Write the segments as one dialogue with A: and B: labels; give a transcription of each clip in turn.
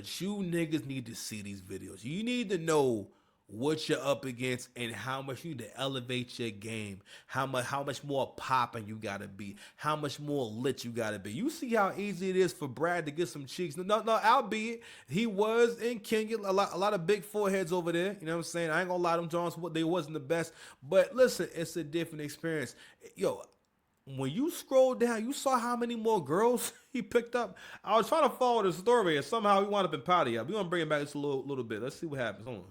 A: But you niggas need to see these videos. You need to know what you're up against and how much you need to elevate your game. How much more popping you gotta be. How much more lit you gotta be. You see how easy it is for Brad to get some cheeks. No, albeit he was in Kenya, a lot of big foreheads over there. You know what I'm saying? I ain't gonna lie, them Jones, they wasn't the best. But listen, it's a different experience. Yo, when you scroll down, you saw how many more girls he picked up. I was trying to follow the story, and somehow he wound up in Pattaya. We're gonna bring it back just a little bit. Let's see what happens. Hold on.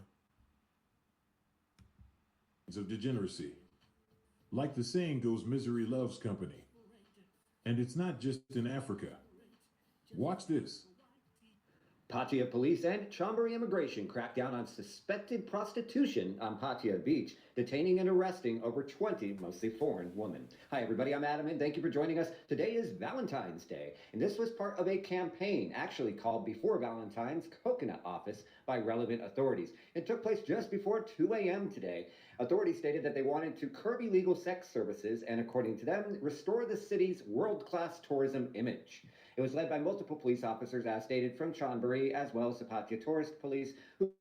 B: Of degeneracy. Like the saying goes, misery loves company. And it's not just in Africa. Watch this.
C: Pattaya police and Chonburi immigration cracked down on suspected prostitution on Pattaya Beach, detaining and arresting over 20 mostly foreign women. Hi, everybody. I'm Adam, and thank you for joining us. Today is Valentine's Day, and this was part of a campaign actually called Before Valentine's Coconut Office by relevant authorities. It took place just before 2 a.m. today. Authorities stated that they wanted to curb illegal sex services and, according to them, restore the city's world-class tourism image. It was led by multiple police officers, as stated, from Chonburi, as well as the Pattaya Tourist Police, who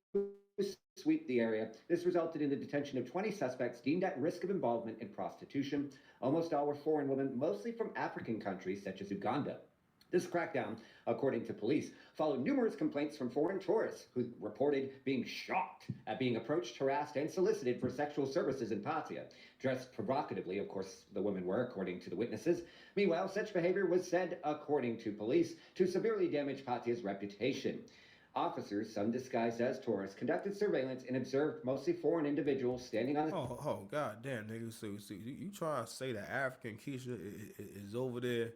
C: sweep the area. This resulted in the detention of 20 suspects deemed at risk of involvement in prostitution. Almost all were foreign women, mostly from African countries such as Uganda. This crackdown, according to police, followed numerous complaints from foreign tourists who reported being shocked at being approached, harassed, and solicited for sexual services in Pattaya. Dressed provocatively, of course, the women were, according to the witnesses. Meanwhile, such behavior was said, according to police, to severely damage Pattaya's reputation. Officers, some disguised as tourists, conducted surveillance and observed mostly foreign individuals standing on the...
A: Oh, god damn, nigga. So you trying to say that African Keisha is over there?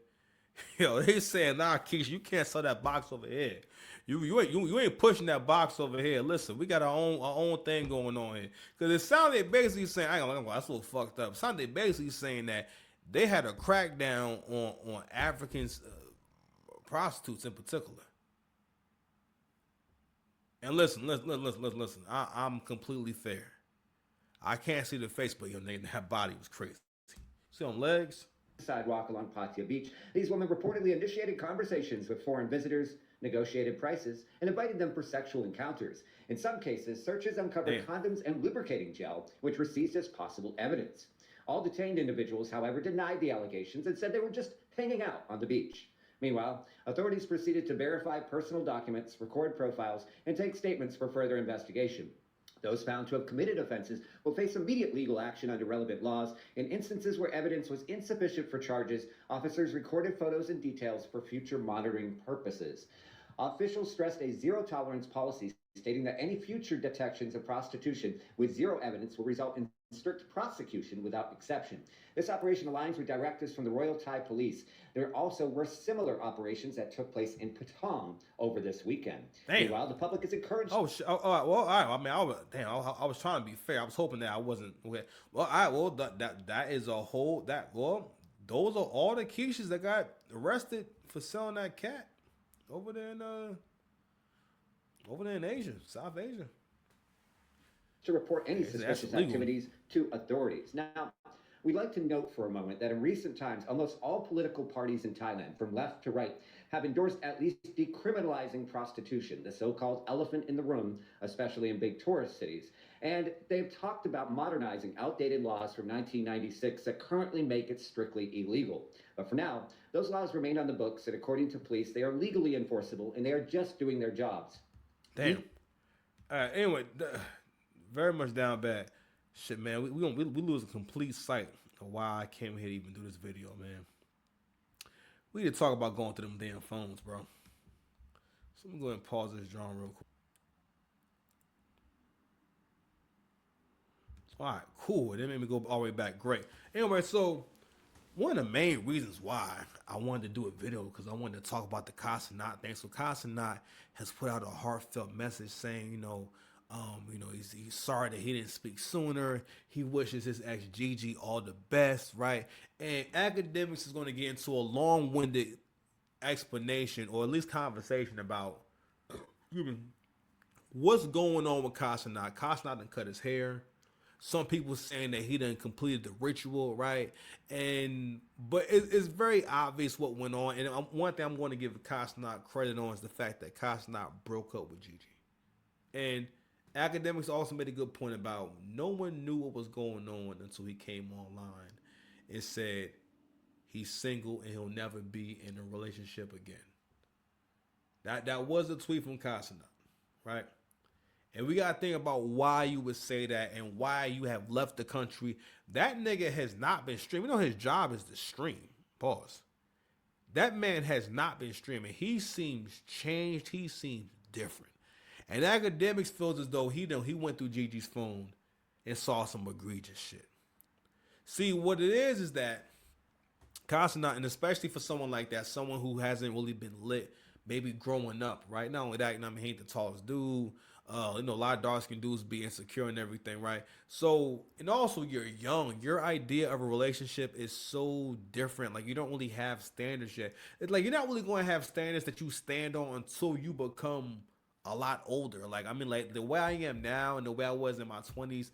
A: Yo, they saying, nah, Keisha, you can't sell that box over here. You ain't pushing that box over here. Listen, we got our own thing going on here. Cause it sounded basically saying, I ain't gonna lie, that's a little fucked up. It sounded basically saying that they had a crackdown on African prostitutes in particular. And listen. I'm completely fair. I can't see the face, but your name, that body was crazy. See on legs?
C: Sidewalk along Pattaya Beach. These women reportedly initiated conversations with foreign visitors, negotiated prices, and invited them for sexual encounters. In some cases, searches uncovered condoms and lubricating gel, which were seized as possible evidence. All detained individuals, however, denied the allegations and said they were just hanging out on the beach. Meanwhile, authorities proceeded to verify personal documents, record profiles, and take statements for further investigation. Those found to have committed offenses will face immediate legal action under relevant laws. In instances where evidence was insufficient for charges, officers recorded photos and details for future monitoring purposes. Officials stressed a zero-tolerance policy, stating that any future detections of prostitution with zero evidence will result in strict prosecution without exception. This operation aligns with directives from the Royal Thai Police. There also were similar operations that took place in Patong over this weekend.
A: Damn.
C: Meanwhile, the public is encouraged...
A: All right. Well, all right. I mean, I was trying to be fair. I was hoping that I wasn't. Okay. Well, all right. Well, that is a whole, those are all the Keishas that got arrested for selling that cat over there in Asia, South Asia.
C: To report any suspicious activities to authorities. Now, we'd like to note for a moment that in recent times, almost all political parties in Thailand, from left to right, have endorsed at least decriminalizing prostitution, the so-called elephant in the room, especially in big tourist cities. And they've talked about modernizing outdated laws from 1996 that currently make it strictly illegal. But for now, those laws remain on the books, and according to police, they are legally enforceable, and they are just doing their jobs.
A: Damn. All right. Anyway, very much down bad. Shit, man. We lose a complete sight of why I came here to even do this video, man. We need to talk about going through them damn phones, bro. So let me go ahead and pause this drawing real quick. All right, cool. It made me go all the way back. Great. Anyway, so one of the main reasons why I wanted to do a video because I wanted to talk about the Kai Cenat thing. So Kai Cenat has put out a heartfelt message saying, he's sorry that he didn't speak sooner. He wishes his ex Gigi all the best, right? And Academics is going to get into a long-winded explanation or at least conversation about what's going on with Kai Cenat. Kai Cenat done cut his hair. Some people saying that he done completed the ritual, right? But it's very obvious what went on. And one thing I'm going to give Cosnot credit on is the fact that Cosnot broke up with Gigi. And academics also made a good point about no one knew what was going on until he came online and said he's single and he'll never be in a relationship again. That was a tweet from Cosnot, right? And we gotta think about why you would say that and why you have left the country. That nigga has not been streaming. You know his job is to stream. Pause. That man has not been streaming. He seems changed. He seems different. And academics feels as though he went through Gigi's phone and saw some egregious shit. See, what it is that Cosnot, and especially for someone like that, someone who hasn't really been lit, maybe growing up, right? Not only that, he ain't the tallest dude. A lot of dark-skinned dudes be insecure and everything, right? So, and also you're young. Your idea of a relationship is so different. Like, you don't really have standards yet. It's like you're not really going to have standards that you stand on until you become a lot older. Like, like the way I am now and the way I was in my 20s,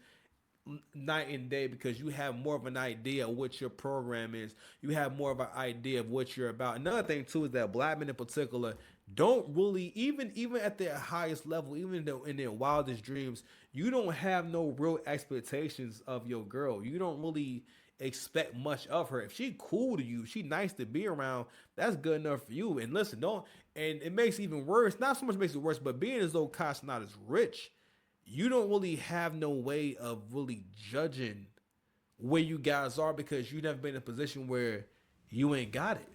A: night and day, because you have more of an idea of what your program is. You have more of an idea of what you're about. Another thing too is that black men in particular don't really, even at their highest level, even though in their wildest dreams, you don't have no real expectations of your girl. You don't really expect much of her. If she cool to you, she nice to be around, that's good enough for you. And listen, and it makes it even worse. Not so much makes it worse, but being as though Cosnot is rich, you don't really have no way of really judging where you guys are because you never been in a position where you ain't got it.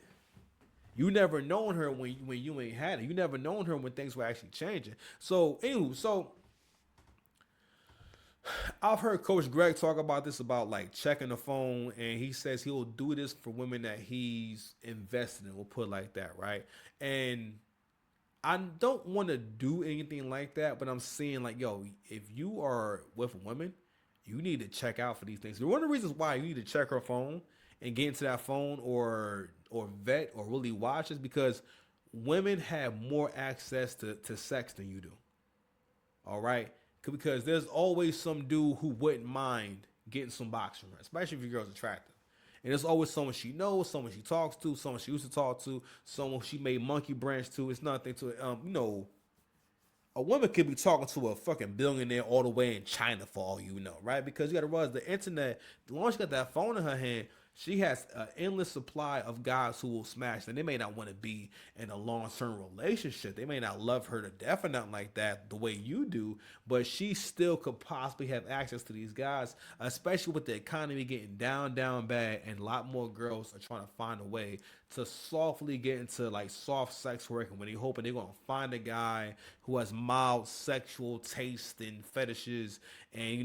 A: You never known her when you ain't had it. You never known her when things were actually changing. So, anywho, I've heard Coach Greg talk about this, about like checking the phone, and he says he'll do this for women that he's invested in. We'll put it like that, right? And I don't want to do anything like that, but I'm saying like, yo, if you are with a woman, you need to check out for these things. One of the reasons why you need to check her phone and get into that phone or vet or really watch is because women have more access to sex than you do. All right? Because there's always some dude who wouldn't mind getting some box from her, especially if your girl's attractive. And there's always someone she knows, someone she talks to, someone she used to talk to, someone she made monkey branch to. It's nothing to it. A woman could be talking to a fucking billionaire all the way in China for all you know, right? Because you got to realize the internet, as long as she got that phone in her hand, she has an endless supply of guys who will smash. And they may not want to be in a long-term relationship. They may not love her to death or nothing like that the way you do, but she still could possibly have access to these guys, especially with the economy getting down bad, and a lot more girls are trying to find a way to softly get into like soft sex work, and when they're hoping they're going to find a guy who has mild sexual taste and fetishes, and he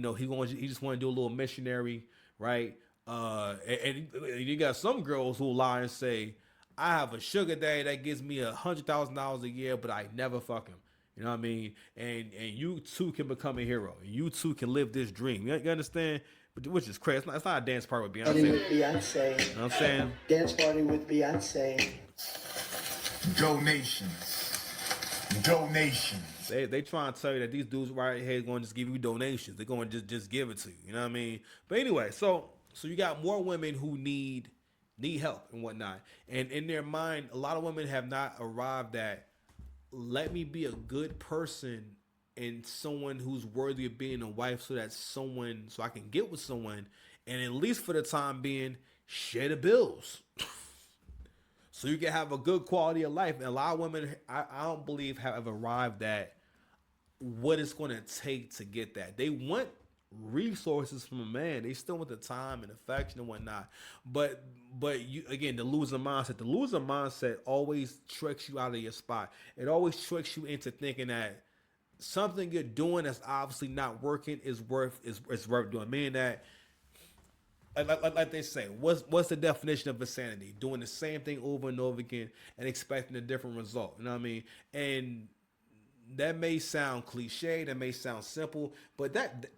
A: just want to do a little missionary, right? And you got some girls who lie and say, I have a sugar daddy that gives me $100,000 a year, but I never fuck him. You know what I mean? And you too can become a hero. You too can live this dream. You understand? Which is crazy. It's not a dance party with Beyonce.
D: With Beyonce.
A: You know what I'm saying?
D: Dance party with Beyonce.
E: Donations.
A: They try to tell you that these dudes right here are going to just give you donations. They're going to just give it to you. You know what I mean? But anyway, so you got more women who need help and whatnot. And in their mind, a lot of women have not arrived at, let me be a good person and someone who's worthy of being a wife, so I can get with someone, and at least for the time being, share the bills. So you can have a good quality of life. And a lot of women, I don't believe, have arrived at what it's going to take to get that. They want resources from a man. They still want the time and affection and whatnot. But you, again, the loser mindset always tricks you out of your spot. It always tricks you into thinking that something you're doing that's obviously not working is worth doing. Meaning that, like they say, what's the definition of insanity? Doing the same thing over and over again and expecting a different result. You know what I mean? And that may sound cliche, that may sound simple, but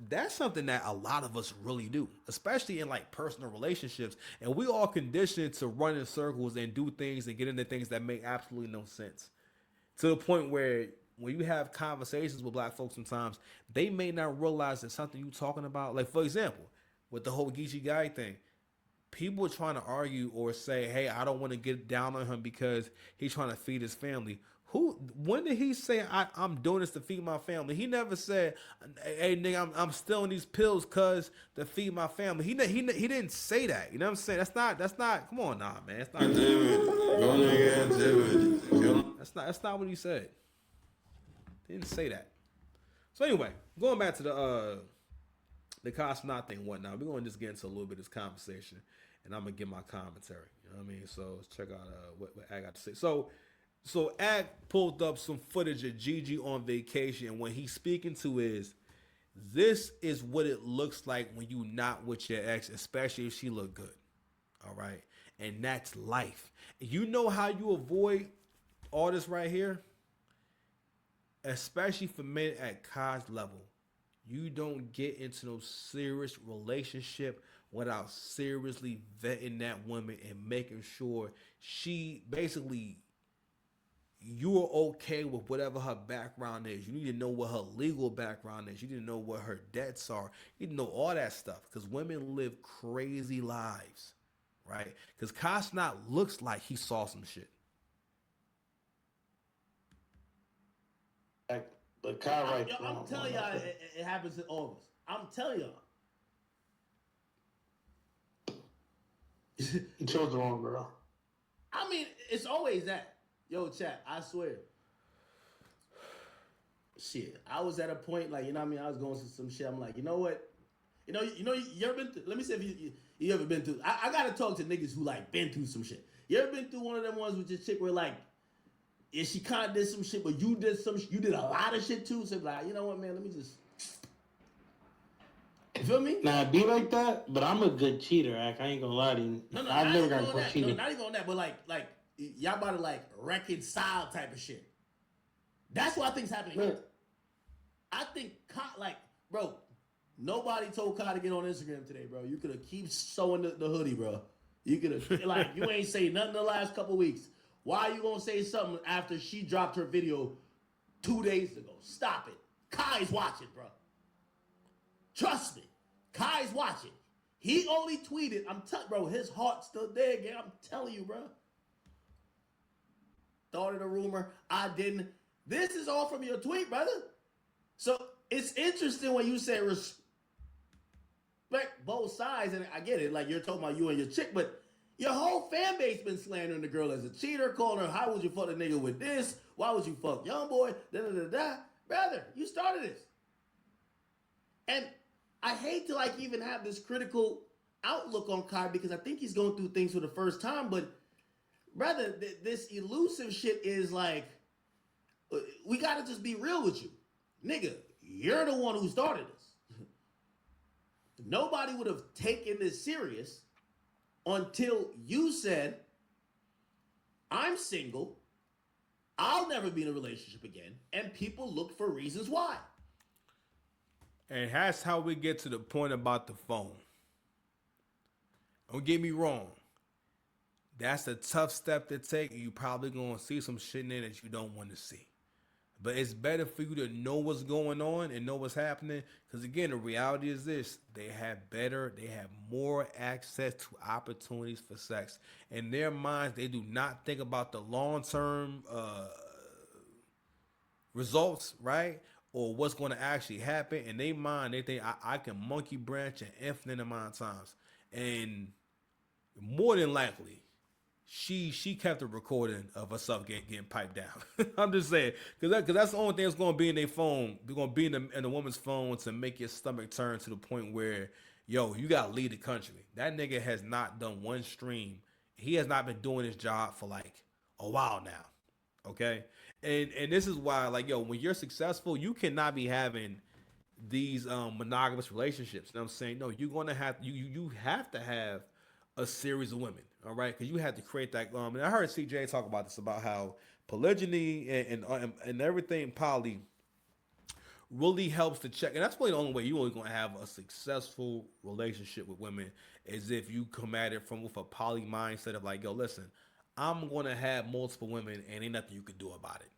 A: that's something that a lot of us really do, especially in like personal relationships. And we all conditioned to run in circles and do things and get into things that make absolutely no sense, to the point where when you have conversations with black folks, sometimes they may not realize that something you talking about. Like for example, with the whole Geechee guy thing, people are trying to argue or say, "Hey, I don't want to get down on him because he's trying to feed his family." Who? When did he say I'm doing this to feed my family? He never said, "Hey, nigga, I'm stealing these pills cause to feed my family." He didn't say that. You know what I'm saying? That's not. Come on, nah, man. That's not. That's not what he said. He didn't say that. So anyway, going back to the cosmonaut thing and whatnot, we're gonna just get into a little bit of this conversation, and I'm gonna give my commentary. You know what I mean? So let's check out what I got to say. So Ag pulled up some footage of Gigi on vacation, and when he's speaking to this is what it looks like when you not with your ex, especially if she look good. All right, and that's life. You know how you avoid all this right here, especially for men at Kai's level. You don't get into no serious relationship without seriously vetting that woman and making sure she basically you're okay with whatever her background is. You need to know what her legal background is. You need to know what her debts are. You need to know all that stuff because women live crazy lives, right? Because Cosnot looks like he saw some shit.
E: But Kai right.
F: I'm telling y'all, it happens to all of us. I'm telling y'all.
E: You chose the wrong girl.
F: I mean, it's always that. Yo, chat, I swear. Shit, I was at a point like, you know what I mean? I was going through some shit. I'm like, you know what? You ever been through, let me see if you ever been through, I got to talk to niggas who like been through some shit. You ever been through one of them ones with your chick where like, yeah, she kind of did some shit, but you did a lot of shit too. So like, you know what, man, let me just, you feel me?
E: Nah, be like that, but I'm a good cheater, I ain't gonna lie to you.
F: No,
E: I've never gotten caught cheating.
F: No, not even on that, but like y'all about to like reconcile type of shit. That's what I think's happening here. I think like, bro, nobody told Kai to get on Instagram today, bro. You could have keep sewing the hoodie, bro. You could have like you ain't say nothing the last couple weeks. Why are you gonna say something after she dropped her video 2 days ago? Stop it. Kai's watching, bro. Trust me. Kai's watching. He only tweeted, bro, his heart's still there again. I'm telling you, bro. Started a rumor. I didn't. This is all from your tweet, brother. So it's interesting when you say respect both sides, and I get it. Like you're talking about you and your chick, but your whole fan base been slandering the girl as a cheater, calling her, how would you fuck a nigga with this? Why would you fuck young boy? Da-da-da-da. Brother, you started this. And I hate to like even have this critical outlook on Kai because I think he's going through things for the first time, but brother, this elusive shit is like, we gotta just be real with you. Nigga, you're the one who started this. Nobody would have taken this serious until you said, I'm single, I'll never be in a relationship again, and people look for reasons why.
A: And that's how we get to the point about the phone. Don't get me wrong. That's a tough step to take. You probably going to see some shit in there that you don't want to see. But it's better for you to know what's going on and know what's happening. Because again, the reality is this. They have more access to opportunities for sex. In their minds, they do not think about the long-term results, right? Or what's going to actually happen. In their mind, they think I can monkey branch an infinite amount of times. And more than likely, she kept a recording of herself getting piped down. I'm just saying, because that's the only thing that's going to be in their phone. They're going to be in the woman's phone to make your stomach turn to the point where, yo, you got to leave the country. That nigga has not done one stream. He has not been doing his job for like a while now. Okay? And this is why, like, yo, when you're successful, you cannot be having these monogamous relationships. You know what I'm saying? No, you're going to have, you have to have a series of women. All right, because you have to create that. And I heard CJ talk about this, about how polygyny and everything poly really helps to check. And that's really the only way you're only going to have a successful relationship with women is if you come at it with a poly mindset of like, yo, listen, I'm going to have multiple women and ain't nothing you can do about it.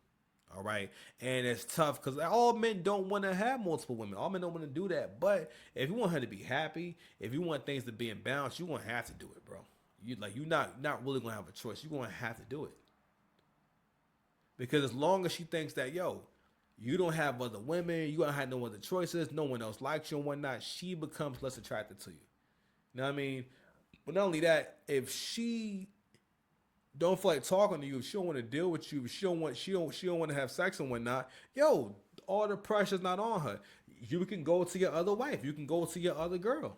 A: All right. And it's tough because all men don't want to have multiple women. All men don't want to do that. But if you want her to be happy, if you want things to be in balance, you're gonna have to do it, bro. You're not really gonna have a choice. You're gonna have to do it. Because as long as she thinks that, yo, you don't have other women, you don't have no other choices, no one else likes you and whatnot, she becomes less attracted to you. You know what I mean? But not only that, if she don't feel like talking to you, if she don't want to deal with you, if she don't want to have sex and whatnot, yo, all the pressure's not on her. You can go to your other wife, you can go to your other girl,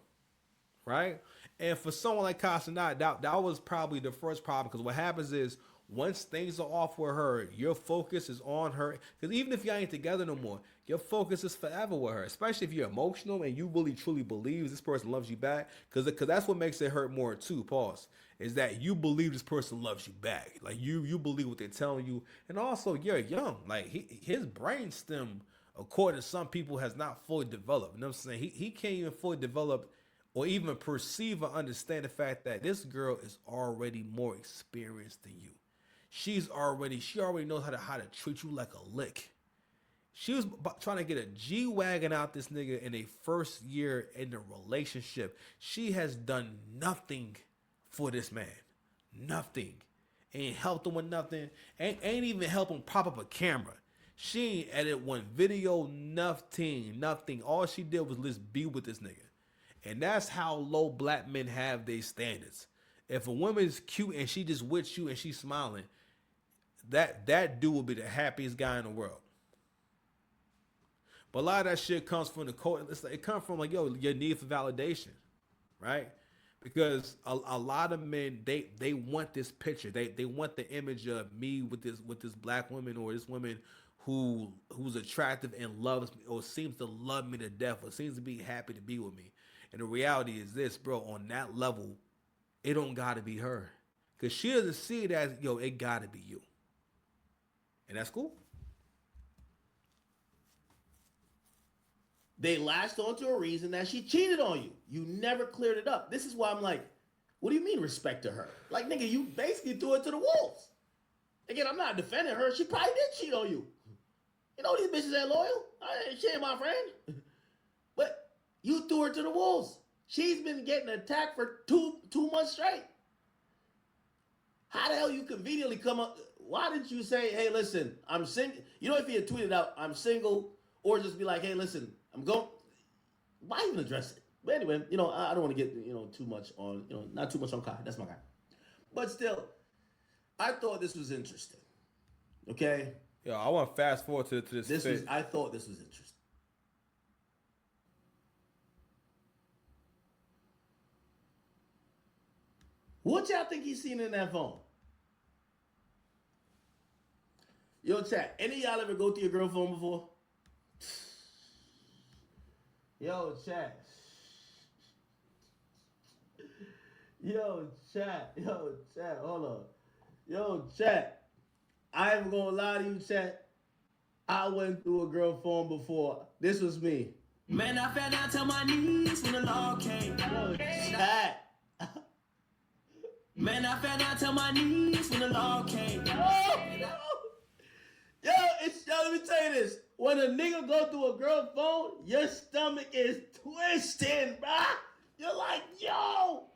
A: right? And for someone like Casanat, that was probably the first problem, because what happens is once things are off with her, your focus is on her. Because even if y'all ain't together no more, your focus is forever with her. Especially if you're emotional and you really truly believe this person loves you back. Because that's what makes it hurt more too. Pause. Is that you believe this person loves you back. Like you believe what they're telling you, and also you're young. Like his brain stem, according to some people, has not fully developed. You know what I'm saying? He can't even fully develop or even perceive or understand the fact that this girl is already more experienced than you. She already knows how to treat you like a lick. She was trying to get a G-Wagon out this nigga in a first year in the relationship. She has done nothing for this man. Nothing. Ain't helped him with nothing. Ain't even helped him prop up a camera. She ain't edit one video, nothing. All she did was just be with this nigga. And that's how low black men have their standards. If a woman's cute and she just with you and she's smiling, that dude will be the happiest guy in the world. But a lot of that shit comes from the code. It comes from like, yo, your need for validation, right? Because a lot of men, they want this picture. They want the image of me with this black woman, or this woman who's attractive and loves me, or seems to love me to death, or seems to be happy to be with me. And the reality is this, bro, on that level, it don't gotta be her. Because she doesn't see it as, yo, it gotta be you. And that's cool.
F: They latched onto a reason that she cheated on you. You never cleared it up. This is why I'm like, what do you mean respect to her? Like, nigga, you basically threw it to the wolves. Again, I'm not defending her. She probably did cheat on you. You know these bitches ain't loyal. She ain't my friend. But you threw her to the wolves. She's been getting attacked for two months straight. How the hell you conveniently come up? Why didn't you say, hey, listen, I'm single? You know, if you had tweeted out, I'm single, or just be like, hey, listen, I'm going. Why even address it? But anyway, you know, I don't want to get, you know, too much on, you know, not too much on Kai. That's my guy. But still, I thought this was interesting. Okay?
A: Yo, I want to fast forward to this.
F: I thought this was interesting. What y'all think he's seen in that phone? Yo, chat, any of y'all ever go through your girl phone before? Yo, chat. Yo, chat. Hold on. Yo, chat. I ain't gonna lie to you, chat. I went through a girl phone before. This was me.
G: Man, I fell down to my knees when the law came.
F: Yo, chat.
G: Man, I fell down to my knees when the law came.
F: Yo, let me tell you this. When a nigga go through a girl phone, your stomach is twisting, bruh. You're like, yo.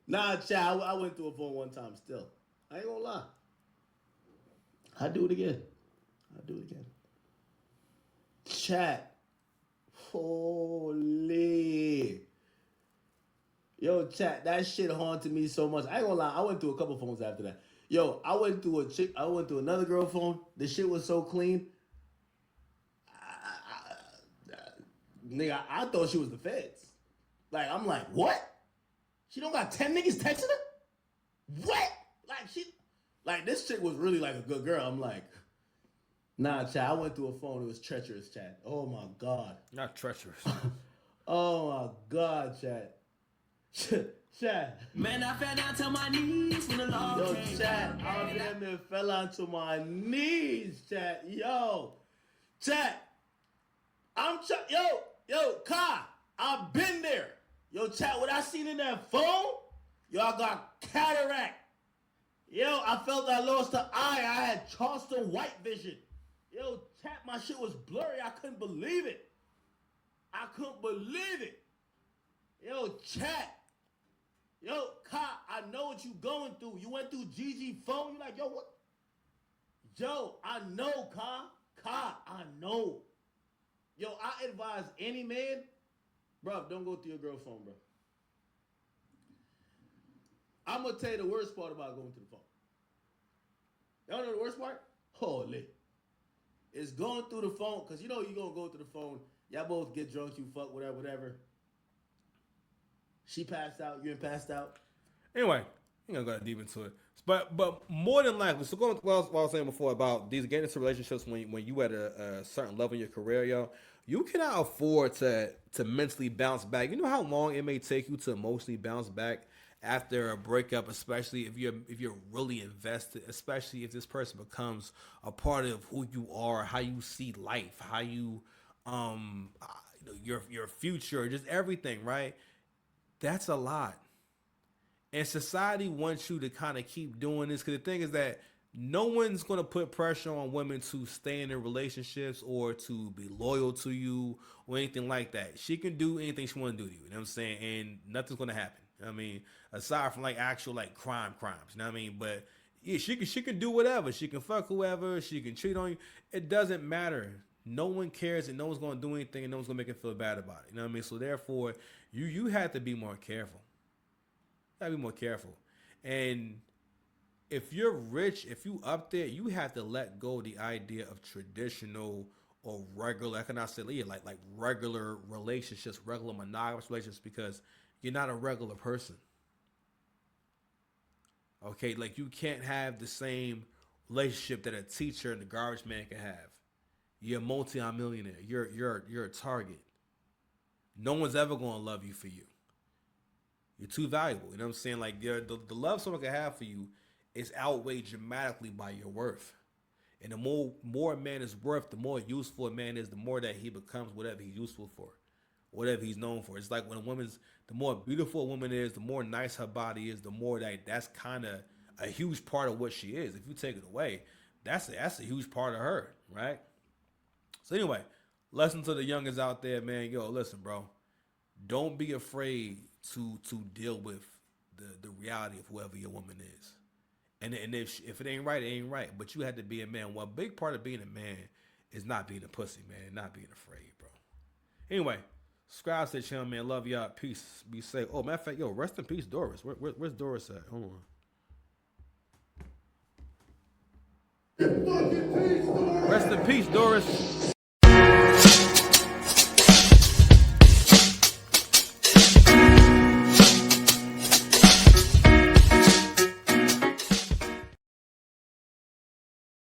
F: Nah, child, I went through a phone one time still. I ain't gonna lie. I'll do it again. Chat. Holy. Yo, chat, that shit haunted me so much. I ain't gonna lie, I went through a couple phones after that. Yo, I went through another girl phone. The shit was so clean. Nigga, I thought she was the feds. Like, I'm like, what? She don't got 10 niggas texting her? What? Like this chick was really like a good girl. I'm like, nah, chat, I went through a phone. It was treacherous, chat. Oh my God.
A: Not treacherous.
F: Oh my God, chat. Chat.
G: Man, I fell down to my knees when the law
F: Yo,
G: came.
F: chat, I damn near fell onto my knees, chat. Yo, chat. Yo, Kai, I've been there. Yo, chat, what I seen in that phone? Yo, I got cataract. Yo, I felt I lost an eye. I had Charleston White vision. Yo, chat, my shit was blurry. I couldn't believe it. I couldn't believe it. Yo, chat. Yo, Ka, I know what you going through. You went through Gigi phone. You like, yo, what? Yo, I know, Ka. Ka, I know. Yo, I advise any man, bro, don't go through your girl phone, bro. I'm gonna tell you the worst part about going to the phone. Y'all know the worst part? Holy. It's going through the phone, because you know you're gonna go through the phone. Y'all both get drunk, you fuck, whatever. She passed out, you ain't passed out.
A: Anyway, I'm gonna go deep into it. But more than likely, so going what I was saying before about these getting into relationships when you at a certain level in your career, yo, you cannot afford to mentally bounce back. You know how long it may take you to emotionally bounce back after a breakup, especially if you're really invested, especially if this person becomes a part of who you are, how you see life, how you your future, just everything, right? That's a lot. And society wants you to kind of keep doing this because the thing is that no one's going to put pressure on women to stay in their relationships or to be loyal to you or anything like that. She can do anything she want to do to you. You know what I'm saying? And nothing's going to happen. I mean, aside from like actual like crimes, you know what I mean? But yeah, she can do whatever. She can fuck whoever. She can cheat on you. It doesn't matter. No one cares and no one's going to do anything and no one's going to make it feel bad about it. You know what I mean? So therefore, you have to be more careful. You gotta be more careful. And if you're rich, if you up there, you have to let go of the idea of traditional or regular, I cannot say like regular relationships, regular monogamous relationships, because you're not a regular person. Okay, like you can't have the same relationship that a teacher and the garbage man can have. You're a multi-millionaire. You're a target. No one's ever gonna love you for you. You're too valuable. You know what I'm saying? Like the love someone can have for you is outweighed dramatically by your worth. And the more a man is worth, the more useful a man is, the more that he becomes whatever he's useful for, whatever he's known for. It's like when the more beautiful a woman is, the more nice her body is, the more that's kind of a huge part of what she is. If you take it away, that's a huge part of her, right? So anyway, lesson to the youngins out there, man. Yo, listen, bro. Don't be afraid to deal with the reality of whoever your woman is. And if it ain't right, it ain't right. But you had to be a man. Well, a big part of being a man is not being a pussy, man. Not being afraid, bro. Anyway, subscribe to the channel, man. Love y'all. Peace. Be safe. Oh, matter of fact, yo, rest in peace, Doris. Where's Doris at? Hold on. Rest in peace, Doris.